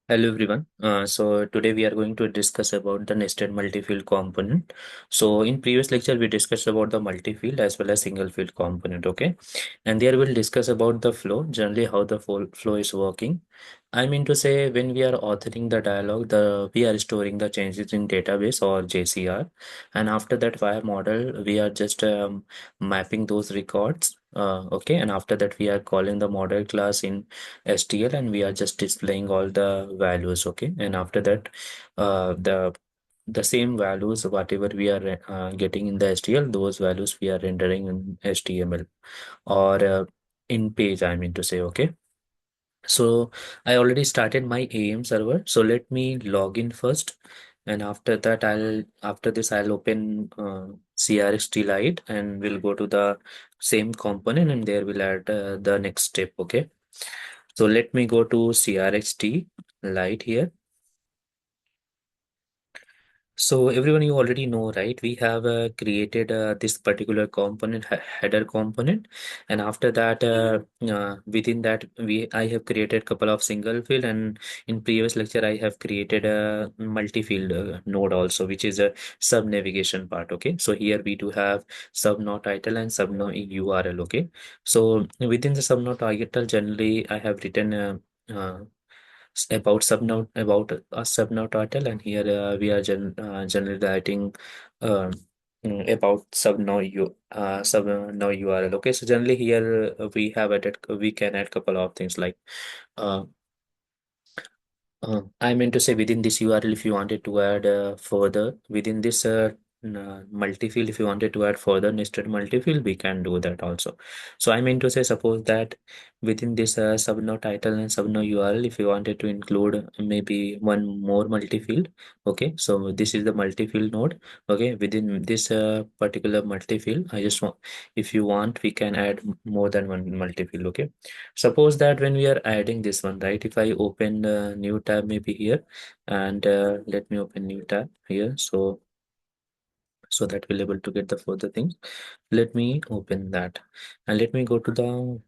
Hello everyone. So today we are going to discuss about the nested multi-field component. So in previous lecture we discussed about the multi-field as well as single field component. Okay, and there we'll discuss about the flow, generally how the flow is working. I mean to say when we are authoring the dialog, we are storing the changes in database or JCR, and after that via model we are just mapping those records. Okay, and after that we are calling the model class in STL and we are just displaying all the values. Okay, and after that the same values whatever we are getting in the STL, those values we are rendering in HTML or in page, I mean to say. Okay, so I already started my AEM server, so let me log in first, and after this I'll open CRXT Lite and we'll go to the same component and there we'll add the next step. Okay, so let me go to CRXT Lite here. So everyone, you already know, right? We have created this particular component, header component, and after that, within that, I have created couple of single field, and in previous lecture, I have created a multi-field node also, which is a sub navigation part. Okay, so here we do have sub node title and sub node URL. Okay, so within the sub node title, generally, I have written. About subnode about a subnode title, and here we are generally writing uh, about subnode URL. Okay, so generally here we can add couple of things like uh, I meant to say within this URL, if you wanted to add further within this multi-field, if you wanted to add further nested multi-field, we can do that also. So I mean to say, suppose that within this subnode title and subnode URL, if you wanted to include maybe one more multi-field, okay. So this is the multi-field node. Okay, within this particular multi-field, I just want, if you want, we can add more than one multi-field. Okay. Suppose that when we are adding this one, right? If I open a new tab maybe here and let me open new tab here. So that we'll able to get the further things. Let me open that and let me go to the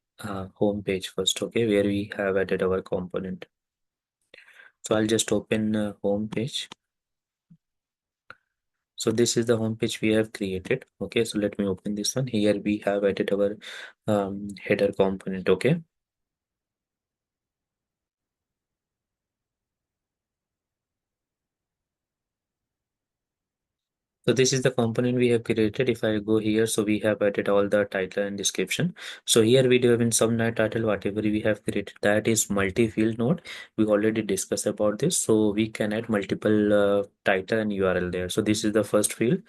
home page first, okay, where we have added our component. So I'll just open home page. So this is the home page we have created. Okay, so let me open this one. Here we have added our header component. Okay. So this is the component we have created. If I go here, so we have added all the title and description. So here we do have in subnet title, whatever we have created, that is multi-field node. We already discussed about this. So we can add multiple title and URL there. So this is the first field,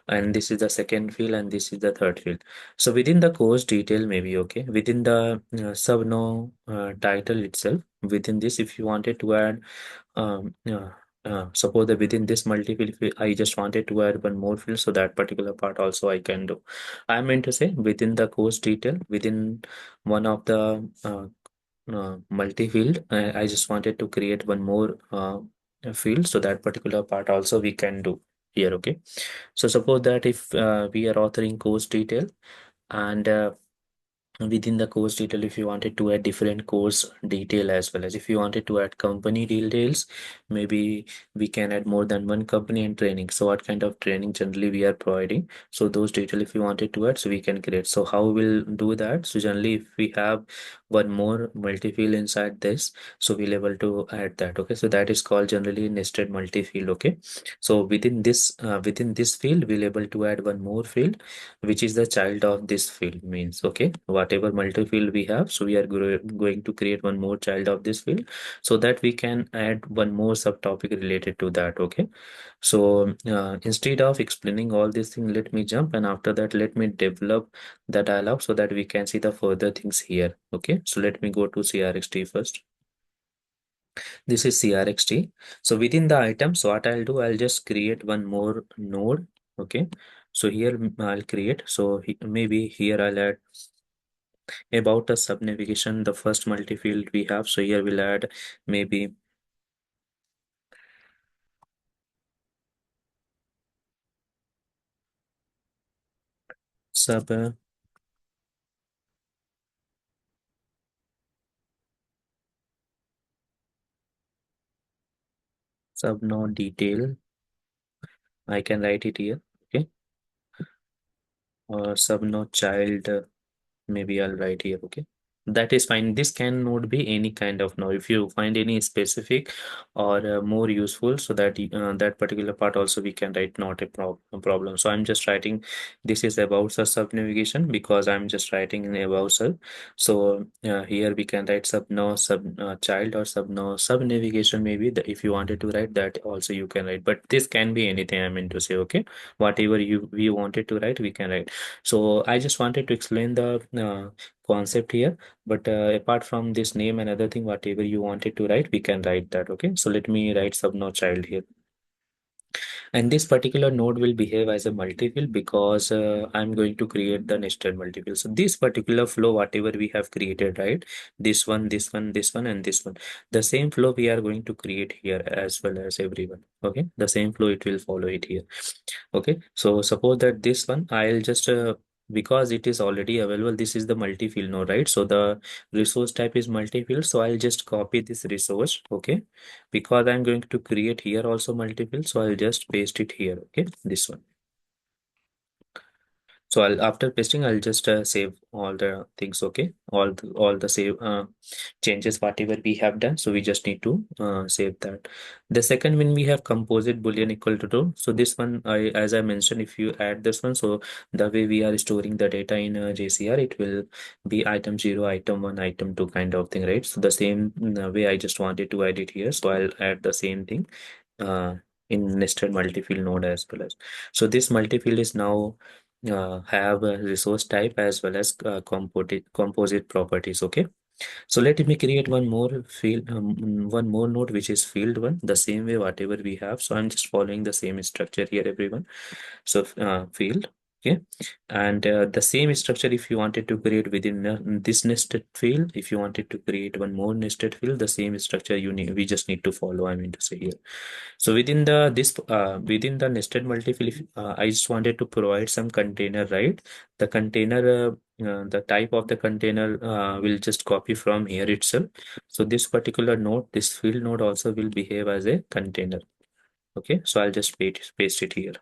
and this is the second field, and this is the third field. So within the course detail, maybe okay, within the sub no title itself, within this, if you wanted to add suppose that within this multi-field, I just wanted to add one more field, so that particular part also I can do. I meant to say within the course detail, within one of the multi-field, I just wanted to create one more field, so that particular part also we can do here. Okay, so suppose that if we are authoring course detail and within the course detail, if you wanted to add different course detail as well as if you wanted to add company details, maybe we can add more than one company and training. So what kind of training generally we are providing, so those detail if you wanted to add, so we can create. So how we'll do that? So generally if we have one more multi-field inside this, so we'll able to add that. Okay, so that is called generally nested multi-field. Okay, so within this field we'll able to add one more field which is the child of this field. Means okay, whatever multi-field we have, so we are going to create one more child of this field so that we can add one more subtopic related to that. Okay, so instead of explaining all these things, let me jump and after that let me develop the dialog so that we can see the further things here. Okay, so let me go to CRXT first. This is CRXT. So within the items, what I'll do, I'll just create one more node. Okay. So here I'll create. So maybe here I'll add about a sub navigation, the first multi-field we have. So here we'll add maybe sub subnode detail, I can write it here. Okay. Or subnode child, maybe I'll write here. Okay. That is fine. This can not be any kind of node. If you find any specific or more useful, so that that particular part also we can write not a problem. So I'm just writing this is about the sub navigation because I'm just writing in about sub. So here we can write sub no sub child or sub no sub navigation maybe. If you wanted to write that also you can write. But this can be anything I mean to say. Okay, whatever you we wanted to write we can write. So I just wanted to explain the concept here, but apart from this name and other thing, whatever you wanted to write, we can write that. Okay, so let me write subnode child here. And this particular node will behave as a multifield because I'm going to create the nested multifield. So this particular flow, whatever we have created, right? This one, this one, this one, and this one. The same flow we are going to create here as well as everyone. Okay, the same flow it will follow it here. Okay, so suppose that this one I'll just because it is already available, this is the multi-field node, right? So the resource type is multi-field. So I'll just copy this resource. Okay, because I'm going to create here also multi-field. So I'll just paste it here. Okay, this one. So I'll after pasting, I'll just save all the things. Okay, all the save changes whatever we have done. So we just need to save that. The second when we have composite boolean equal to true. So this one, I as I mentioned, if you add this one, so the way we are storing the data in JCR, it will be item zero, item one, item two kind of thing, right? So the same way I just wanted to add it here. So I'll add the same thing uh, in nested multi-field node as well as. So this multi-field is now have a resource type as well as composite properties. Okay, so let me create one more field, one more node which is field one, the same way whatever we have. So I'm just following the same structure here, everyone. So field. Okay, and the same structure if you wanted to create within this nested field, if you wanted to create one more nested field, the same structure you need, we just need to follow, I mean to say here. So within the this within the nested multifill, I just wanted to provide some container, right? The container, the type of the container will just copy from here itself. So this particular node, this field node also will behave as a container. Okay, so I'll just paste it here.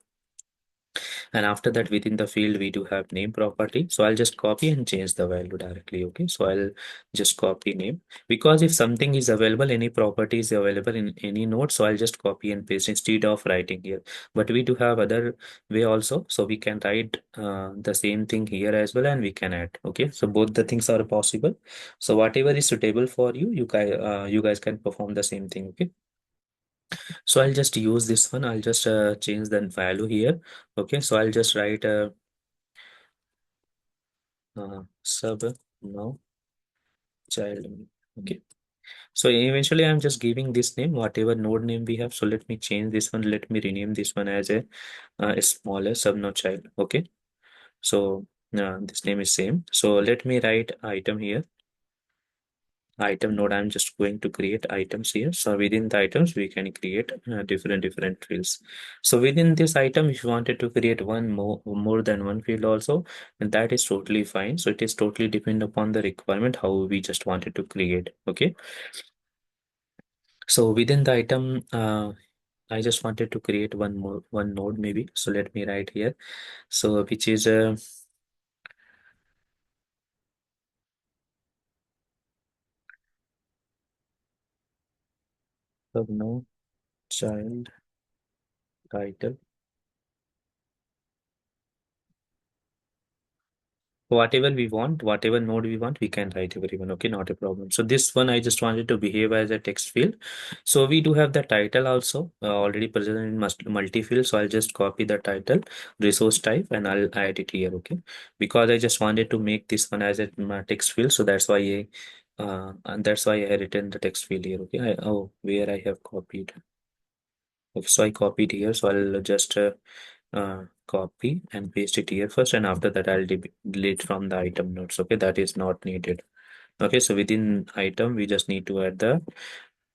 And after that, within the field, we do have name property. So I'll just copy and change the value directly. Okay. So I'll just copy name because if something is available, any property is available in any node. So I'll just copy and paste instead of writing here. But we do have other way also. So we can write the same thing here as well and we can add. Okay. So both the things are possible. So whatever is suitable for you, you guys can perform the same thing. Okay. So I'll just use this one. I'll just change the value here. Okay, so I'll just write sub no child. Okay, so eventually I'm just giving this name, whatever node name we have. So let me change this one. Let me rename this one as a smaller sub no child. Okay, so this name is same. So let me write item here. Item node, I'm just going to create items here. So within the items we can create different fields. So within this item if you wanted to create one more than one field also, and that is totally fine. So it is totally depend upon the requirement how we just wanted to create. Okay, so within the item I just wanted to create one node maybe. So let me write here, so which is no child title. Whatever we want, whatever node we want, we can write everyone. Okay, not a problem. So this one I just wanted to behave as a text field. So we do have the title also already present in multi-field. So I'll just copy the title, resource type, and I'll add it here. Okay, because I just wanted to make this one as a text field. So that's why and that's why I written the text field here. Okay, oh, where I have copied. Okay, so I copied here. So I'll just copy and paste it here first, and after that I'll delete from the item nodes. Okay, that is not needed. Okay, so within item we just need to add the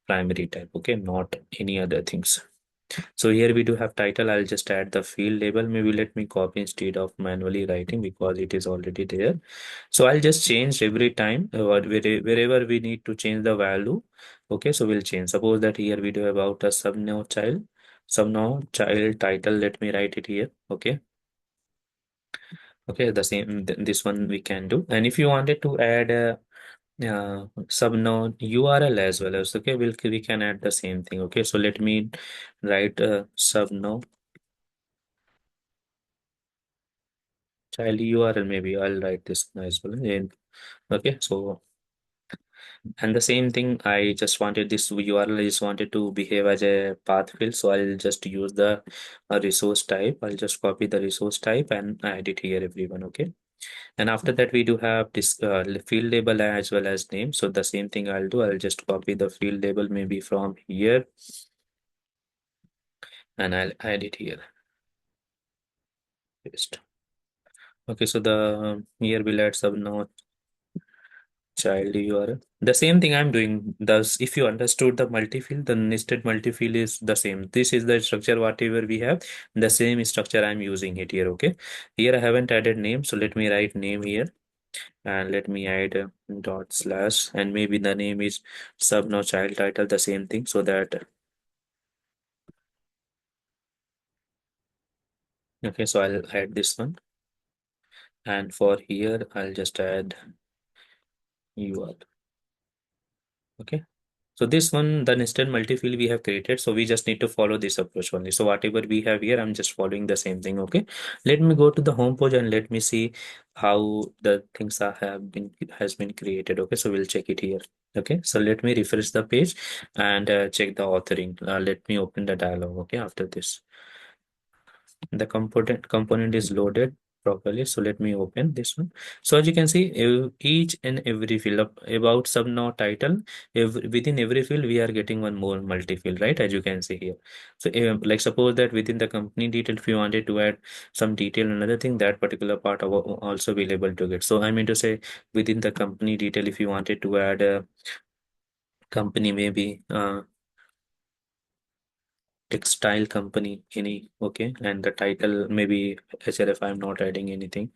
primary type. Okay, not any other things. So here we do have title. I'll just add the field label. Maybe let me copy instead of manually writing because it is already there. So I'll just change every time wherever we need to change the value. Okay, so we'll change. Suppose that here we do about a subnoun child title. Let me write it here. Okay. Okay, the same this one we can do. And if you wanted to add a subnode URL as well as okay, we can add the same thing. Okay, so let me write a subnode child URL. Maybe I'll write this one as well. And okay, so and the same thing, I just wanted this URL, I just wanted to behave as a path field. So I'll just use the resource type. I'll just copy the resource type and add it here, everyone. Okay. And after that, we do have this field label as well as name. So the same thing I'll do. I'll just copy the field label maybe from here and I'll add it here. Paste. Okay, so the here we'll add sub now child URL. The same thing I'm doing. Thus, if you understood the multi-field, the nested multi-field is the same. This is the structure whatever we have. The same structure I'm using it here. Okay. Here I haven't added name, so let me write name here and let me add dot slash and maybe the name is sub now child title. The same thing so that okay. So I'll add this one and for here I'll just add URL. Okay. So this one, the nested multi-field we have created. So we just need to follow this approach only. So whatever we have here, I'm just following the same thing. Okay. Let me go to the home page and let me see how the things are have been has been created. Okay. So we'll check it here. Okay. So let me refresh the page and check the authoring. Let me open the dialog. Okay. After this the component is loaded properly, so let me open this one. So as you can see, each and every field up about sub now title, within every field we are getting one more multi-field, right? As you can see here. So like suppose that within the company detail, if you wanted to add some detail, another thing, that particular part of also be able to get. So I mean to say within the company detail, if you wanted to add a company, maybe textile company any, okay, and the title maybe HRF, I'm not adding anything.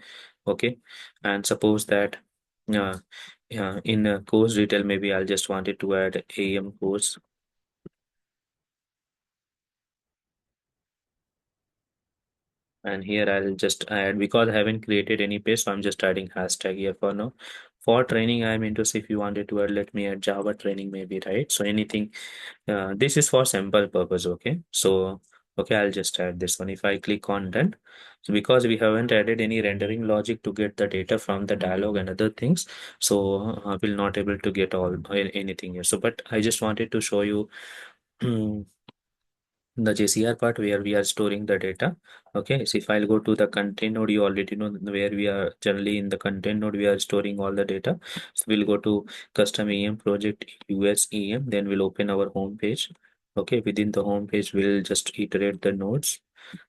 Okay. And suppose that uh, in a course detail, maybe I'll just wanted to add AEM course. And here I'll just add because I haven't created any page, so I'm just adding hashtag here for now. For training, I'm into if you wanted to add, let me add Java training maybe, right? So anything. This is for sample purpose, okay? So, okay, I'll just add this one. If I click on done, so because we haven't added any rendering logic to get the data from the dialog and other things, so we'll not able to get all anything here. So, but I just wanted to show you the JCR part where we are storing the data. Okay, so if I'll go to the content node, you already know where we are generally in the content node, we are storing all the data. So we'll go to custom EM project US EM, then we'll open our home page. Okay, within the home page, we'll just iterate the nodes.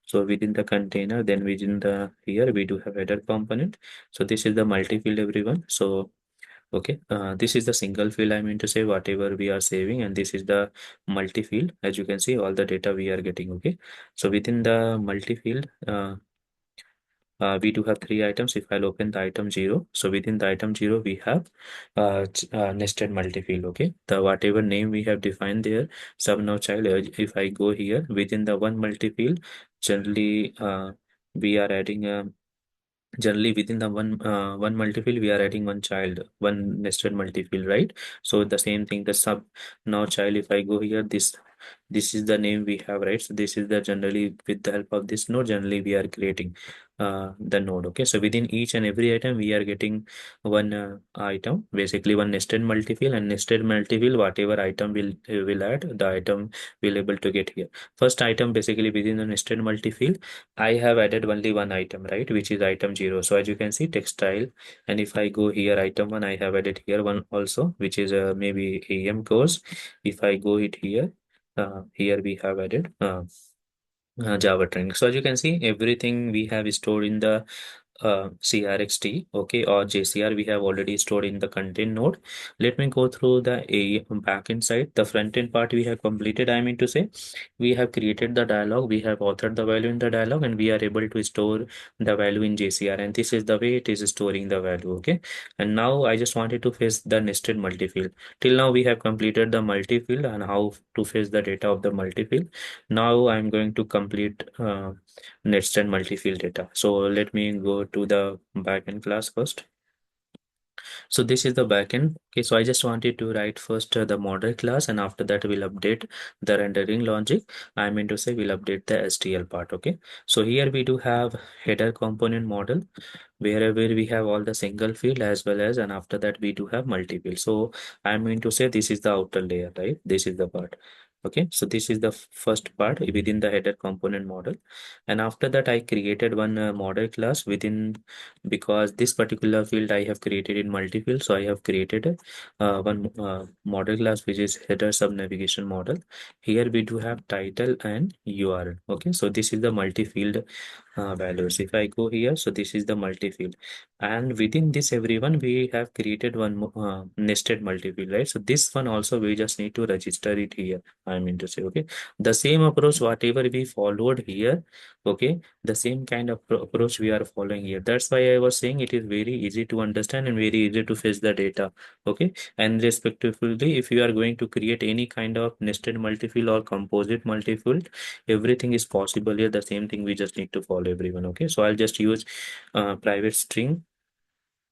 So within the container, then within the here we do have header component. So this is the multi-field everyone. So okay, this is the single field I mean to say whatever we are saving, and this is the multi-field. As you can see, all the data we are getting. Okay, so within the multi-field, we do have three items. If I'll open the item zero, so within the item zero, we have nested multi-field. Okay, the whatever name we have defined there, sub now child. If I go here within the one multi-field, generally we are adding a generally within the one multifield we are adding one child, one nested multifield, right? So the same thing, the sub now child, if I go here, this is the name we have, right? So this is the generally with the help of this node generally we are creating the node. Okay, so within each and every item we are getting one item, basically one nested multifield, and nested multifield whatever item will add, the item will able to get here. First item basically within the nested multifield I have added only one item, right, which is item zero. So as you can see, textile. And if I go here, item one, I have added here one also, which is maybe AM course. If I go it here, here we have added Java training. So as you can see, everything we have stored in the crxt, okay, or jcr we have already stored in the content node. Let me go through the AEM backend side. The front end part we have completed. I mean to say, we have created the dialog, we have authored the value in the dialog, and we are able to store the value in jcr, and this is the way it is storing the value, okay. And now I just wanted to fetch the nested multi-field. Till now we have completed the multi-field and how to fetch the data of the multi-field. Now I'm going to complete nested multi-field data. So let me go to the backend class first. So this is the backend. Okay, so I just wanted to write first the model class, and after that we'll update the rendering logic. I mean to say we'll update the STL part. Okay, so here we do have header component model, wherever we have all the single field as well as, and after that we do have multi-field. So I'm going to say this is the outer layer, right? This is the part. Okay, so this is the first part within the header component model. And after that I created one model class within, because this particular field I have created in multi-field. So I have created one model class which is header sub navigation model. Here we do have title and URL. Okay, so this is the multi-field values. If I go here, so this is the multi-field, and within this everyone we have created one nested multi-field, right? So this one also we just need to register it here. I mean to say, okay, the same approach whatever we followed here, okay, the same kind of approach we are following here. That's why I was saying it is very easy to understand and very easy to fetch the data, okay. And respectively, if you are going to create any kind of nested multi-field or composite multi-field, everything is possible here. The same thing we just need to follow everyone, okay. So I'll just use private string,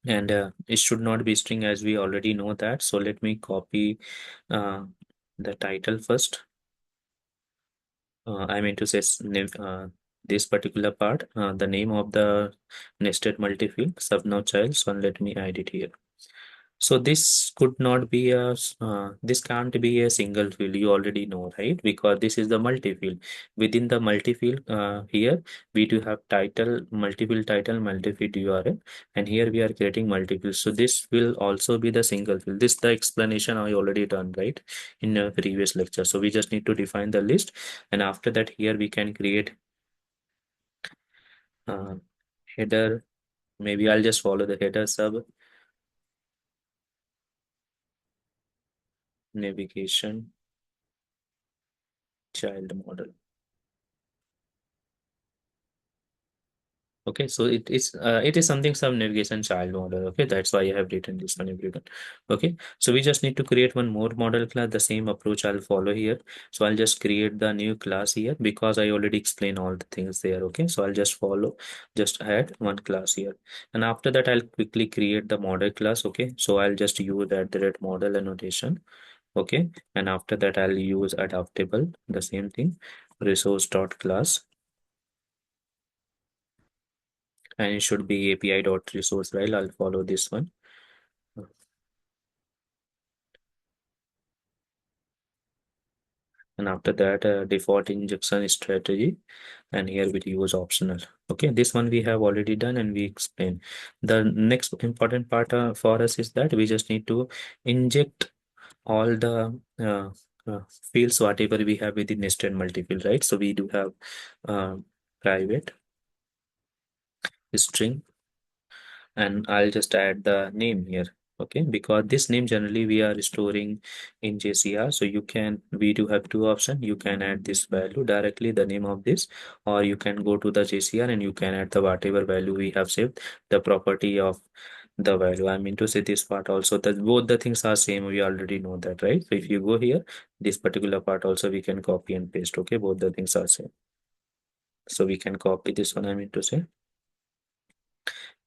and it should not be string as we already know that. So let me copy uh, the title first. I mean to say this particular part, the name of the nested multi-field sub now child. So let me add it here. So this could not be this can't be a single field. You already know, right? Because this is the multi-field. Within the multi-field, here we do have title, multi-field title, multi-field URL, and here we are creating multi-field. So this will also be the single field. This the explanation I already done, right, in a previous lecture. So we just need to define the list, and after that here we can create uh, header. Maybe I'll just follow the header sub navigation child model. Okay, so it is something some navigation child model. Okay, that's why I have written this one everyone. Okay, so we just need to create one more model class. The same approach I'll follow here. So I'll just create the new class here because I already explained all the things there. Okay, so I'll just follow, just add one class here, and after that I'll quickly create the model class. Okay, so I'll just use @ model annotation. Okay, and after that I'll use adaptable, the same thing, resource dot class, and it should be API dot resource, right? I'll follow this one. And after that, default injection strategy, and here we use optional. Okay, this one we have already done and we explain. The next important part for us is that we just need to inject all the fields whatever we have within nested multi-field, right? So we do have uh, private string, and I'll just add the name here. Okay, because this name generally we are storing in JCR. So you can, we do have two options. You can add this value directly, the name of this, or you can go to the JCR and you can add the whatever value we have saved, the property of the value. I mean to say this part also, that both the things are same. We already know that, right? So if you go here, this particular part also we can copy and paste. Okay, both the things are same. So we can copy this one. I mean to say,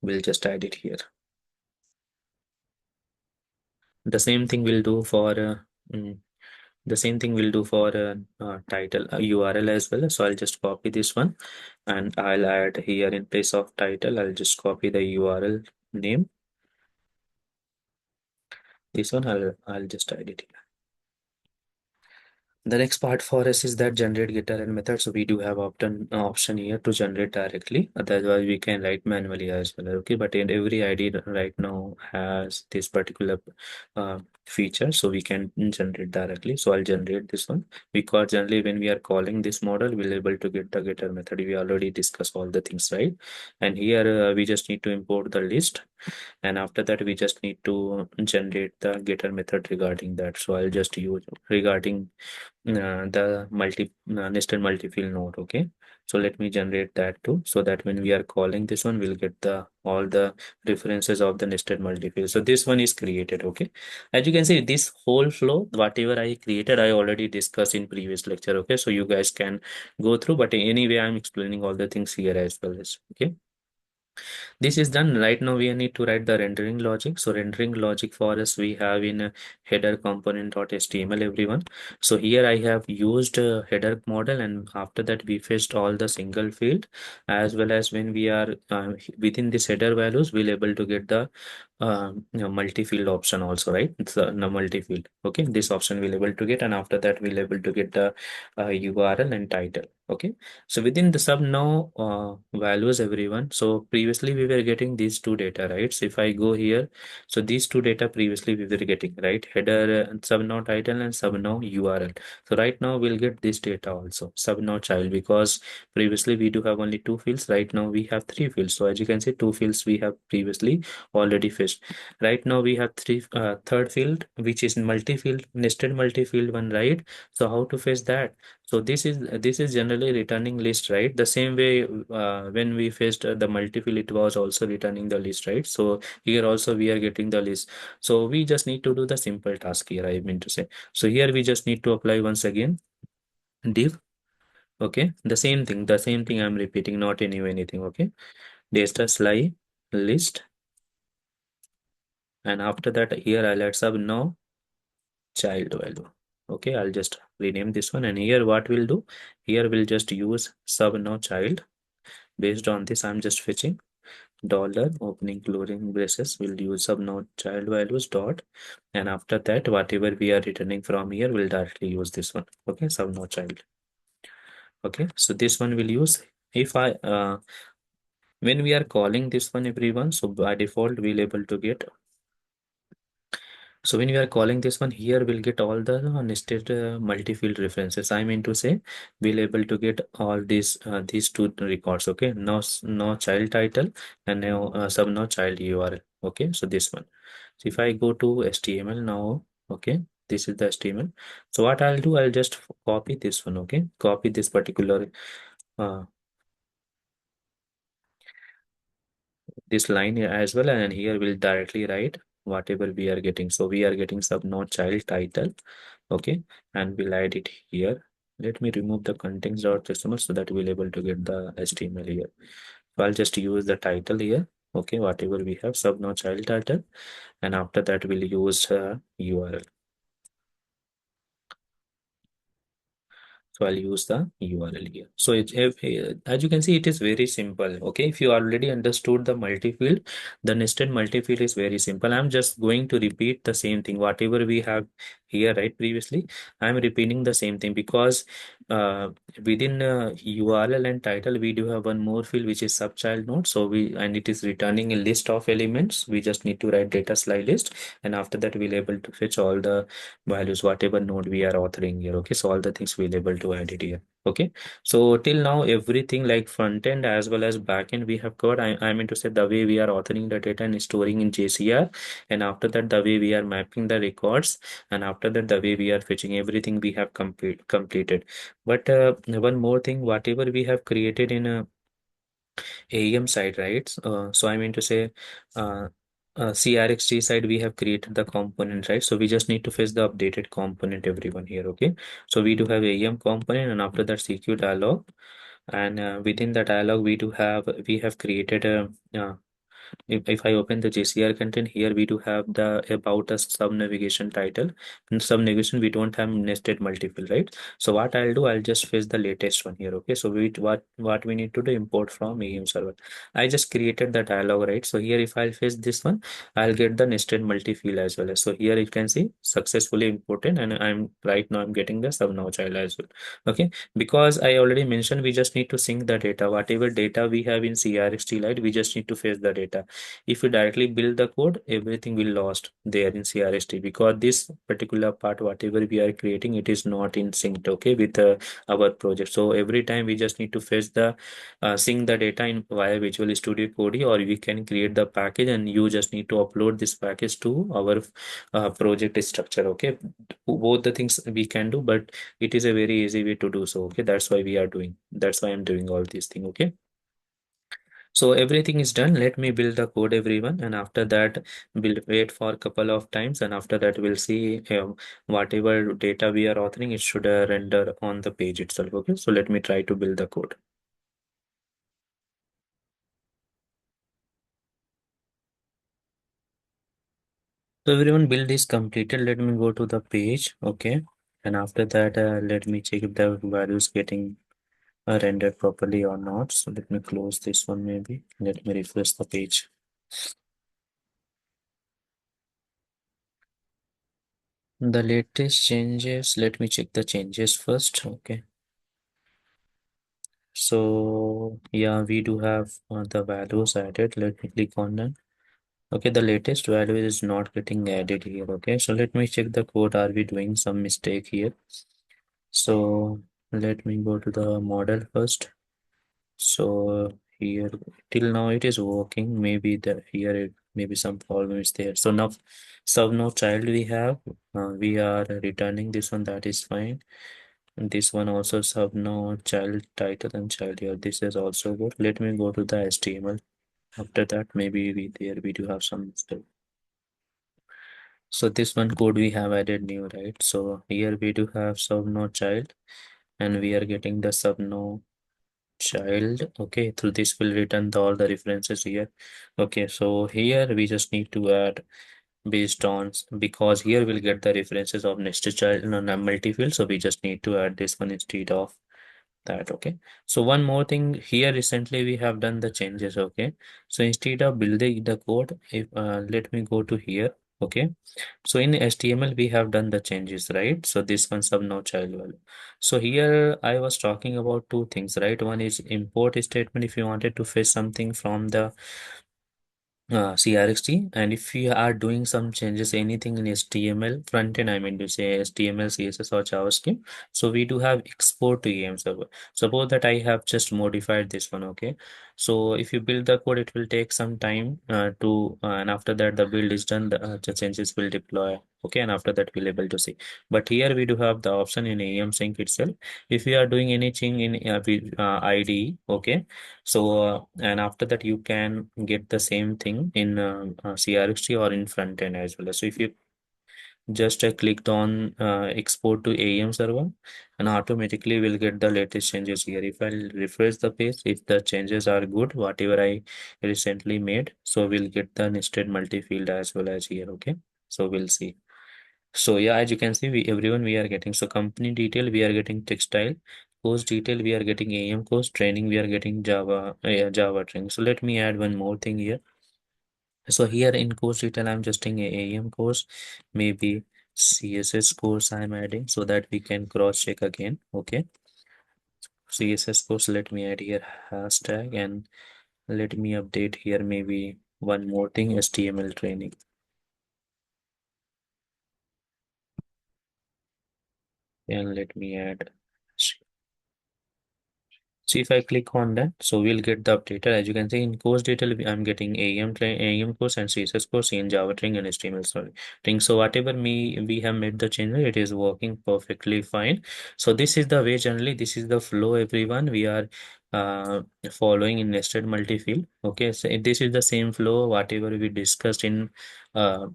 we'll just add it here. The same thing will do for mm, the same thing will do for title URL as well. So I'll just copy this one and I'll add here in place of title. I'll just copy the URL name. This one I'll just add it here. The next part for us is that generate getter and method. So we do have option here to generate directly. Otherwise, we can write manually as well. Okay, but in every ID right now has this particular uh, feature, so we can generate directly. So I'll generate this one, because generally when we are calling this model, we'll able to get the getter method. We already discussed all the things, right? And here we just need to import the list, and after that we just need to generate the getter method regarding that. So I'll just use regarding the nested multi-field node. Okay, so let me generate that too, so that when we are calling this one, we'll get the all the references of the nested multi-field. So this one is created. Okay, as you can see, this whole flow, whatever I created, I already discussed in previous lecture. Okay, so you guys can go through, but anyway, I'm explaining all the things here as well as. Okay, this is done. Right now we need to write the rendering logic. So rendering logic for us, we have in a header component.html, everyone. So here I have used a header model, and after that we fetched all the single field, as well as when we are within this header values, we'll able to get the multi-field option also, right? It's the multi-field. Okay, this option we'll able to get, and after that we'll able to get the URL and title. Okay, so within the sub now values, everyone. So previously we were getting these two data, right? So if I go here, so these two data previously we were getting, right? Header and sub now title and sub now URL. So right now we'll get this data also, sub now child, because previously we do have only two fields. Right now we have three fields. So as you can see, two fields we have previously already fetched. Right now we have third field, which is multi-field, nested multi-field one, right? So how to fetch that? So this is generally returning list, right? The same way when we faced the multiple, it was also returning the list, right? So here also we are getting the list. So we just need to do the simple task here, I mean to say. So here we just need to apply once again div. Okay, the same thing I'm repeating, not any anything. Okay, data sly list, and after that here I'll add sub now child value. Okay, I'll just rename this one, and here what we'll do, here we'll just use sub now child. Based on this, I'm just fetching dollar opening closing braces. We'll use sub now child values dot, and after that, whatever we are returning from here, we'll directly use this one. Okay, sub now child. Okay, so this one will use if I when we are calling this one, everyone. So by default, we'll able to get. So when we are calling this one here, we'll get all the nested multi-field references. I mean to say, we'll able to get all these two records. Okay, now child title, and now now child URL. Okay, so this one. So if I go to HTML now, okay, this is the HTML. So what I'll do, I'll just copy this one. Okay, copy this particular uh, this line here as well, and here we'll directly write whatever we are getting. So we are getting sub now child title. Okay, and we'll add it here. Let me remove the contents.html so that we'll able to get the HTML here. So I'll just use the title here. Okay, whatever we have, sub now child title, and after that we'll use URL. So I'll use the URL here. So as you can see, it is very simple. Okay, if you already understood the multi-field, the nested multi-field is very simple. I'm just going to repeat the same thing, whatever we have here, right? Previously, I'm repeating the same thing because uh, within URL and title, we do have one more field which is subchild node. So and it is returning a list of elements. We just need to write data slide list, and after that, we'll able to fetch all the values, whatever node we are authoring here. Okay, so all the things we'll able to add it here. Okay, so till now everything like front end as well as back end we have covered. I mean to say the way we are authoring the data and storing in JCR, and after that the way we are mapping the records, and after that the way we are fetching, everything we have completed. But one more thing, whatever we have created in a AEM side, right? So I mean to say, uh, CRXT side, we have created the component, right? So we just need to fetch the updated component, everyone here, okay? So we do have AEM component, and after that CQ dialog, and within the dialog, we have created a if I open the JCR content here, we do have the about us sub navigation title. In sub navigation, we don't have nested multiple, right? So what I'll do, I'll just fetch the latest one here. Okay. So what we need to do, import from AEM server. I just created the dialog, right? So here if I'll fetch this one, I'll get the nested multi-field as well. So here you can see successfully imported, and I'm right now I'm getting the sub now child as well. Okay. Because I already mentioned, we just need to sync the data. Whatever data we have in CRXT light, we just need to fetch the data data. If you directly build the code, everything will lost there in CRST, because this particular part, whatever we are creating, it is not in sync, okay, with our project. So every time we just need to fetch the sync the data in via Visual Studio Code, or we can create the package and you just need to upload this package to our project structure. Okay, both the things we can do, but it is a very easy way to do so. Okay, that's why I'm doing all these things. Okay, so everything is done. Let me build the code, everyone, and after that we'll wait for a couple of times, and after that we'll see whatever data we are authoring, it should render on the page itself. Okay, so let me try to build the code. So everyone, build is completed. Let me go to the page. Okay, and after that let me check if the values getting rendered properly or not. So let me close this one. Maybe let me refresh the page. The latest changes, let me check the changes first. Okay, so yeah, we do have the values added. Let me click on them. Okay, the latest value is not getting added here. Okay, so let me check the code. Are we doing some mistake here? So let me go to the model first. So here till now it is working. Maybe the here it maybe some problem is there. So now sub no child we have. We are returning this one. That is fine. And this one also sub no child title and child here. This is also good. Let me go to the HTML. After that, maybe we do have some mistake. So this one code we have added new, right? So here we do have sub no child, and we are getting the sub no child. Okay, through this will return all the references here. Okay, so here we just need to add based on, because here we'll get the references of nested child and a multi-field, so we just need to add this one instead of that. Okay, so one more thing here, recently we have done the changes. Okay, so instead of building the code, if let me go to here. Okay, so in HTML we have done the changes, right? So this one sub no child value. So here I was talking about two things, right? One is import statement if you wanted to fetch something from the CRXT, and if you are doing some changes, anything in HTML front end, I mean to say HTML, CSS or JavaScript, so we do have export to AEM server. Suppose that I have just modified this one. Okay, so if you build the code, it will take some time and after that the build is done, the changes will deploy. Okay, and after that we'll able to see. But here we do have the option in AEM sync itself. If you are doing anything in IDE, okay, so and after that you can get the same thing in CRXT or in front end as well. So if you just clicked on export to AEM server, and automatically will get the latest changes here. If I refresh the page, if the changes are good, whatever I recently made, so we'll get the nested multi-field as well as here. Okay, so we'll see. So yeah, as you can see, everyone we are getting. So company detail we are getting textile, course detail we are getting AM course, training we are getting Java training. So let me add one more thing here. So here in course detail I'm just doing a AM course, maybe CSS course I'm adding so that we can cross check again. Okay, CSS course, let me add here hashtag, and let me update here maybe one more thing, HTML training, and let me add. So if I click on that, so we'll get the updated. As you can see in course detail, I'm getting AEM course and CSS course in Java Training and HTML sorry thing. So whatever we have made the change, it is working perfectly fine. So this is the way, generally this is the flow, everyone. We are following in nested multi-field. Okay, so this is the same flow whatever we discussed in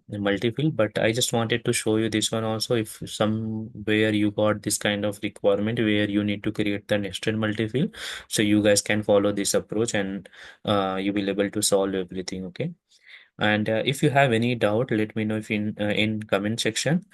multi-field, but I just wanted to show you this one also. If somewhere you got this kind of requirement where you need to create the nested multi-field, so you guys can follow this approach, and you will able to solve everything. Okay, and if you have any doubt, let me know if in comment section.